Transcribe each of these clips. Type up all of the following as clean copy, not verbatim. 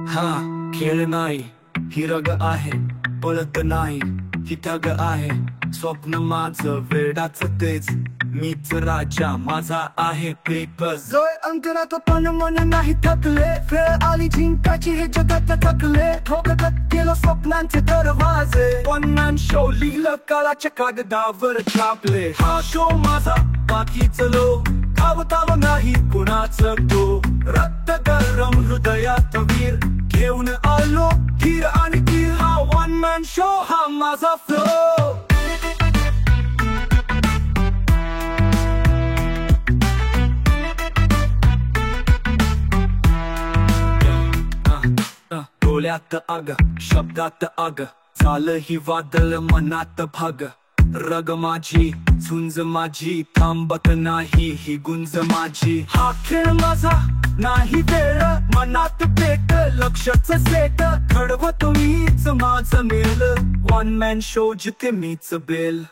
हा खेळ नाही ही रग आहे, पळत नाही ही ठग आहे. स्वप्न माझं वेडाच तेच, मीच राजा माझा आहे पेपर्स. जोय अंतरात पण मन नाही थकले, वेळ आली जिंकाची हे जगात थकले. ठोकत गेलो स्वप्नांचे दरवाजे, वन मॅन शो लिहिलं काळाच्या कागदावर छापले. हा शो माझा बाकीच लो, धावताव नाही कुणाचं तो. रक्त गरम हृदयात वीर घेऊन आलो धीर आणि तीर. हा वन मॅन शो हा माझा फ्लो. डोळ्यात आग, शब्दात आग, झालं ही वादळ मनात भाग. रग माझी, झुंज माझी, थांबत नाही ही गुंज माझी. हा खेळ माझा नाही वेळ, मनात पेट लक्षच सेट. घडवतो मीच माझं मेल, वन मॅन शो जिथे मीच बेल.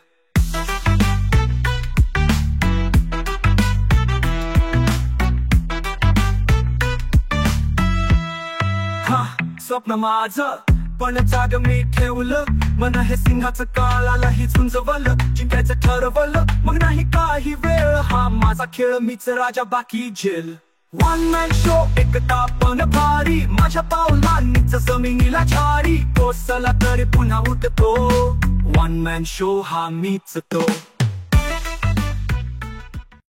हा स्वप्न माझं पण जाग मी ठेवलं, मन हे सिंहाचं काळाला ही झुंजवलं. जिंकायचं ठरवलं मग नाही काही वेळ, हा माझा खेळ मीच राजा बाकी जेल. वन मॅन शो एकटा पण भारी, माझ्या पावलांनीच जमिनीला झारी. कोसला तरी पुन्हा उठतो, वन मॅन शो हा मीच तो.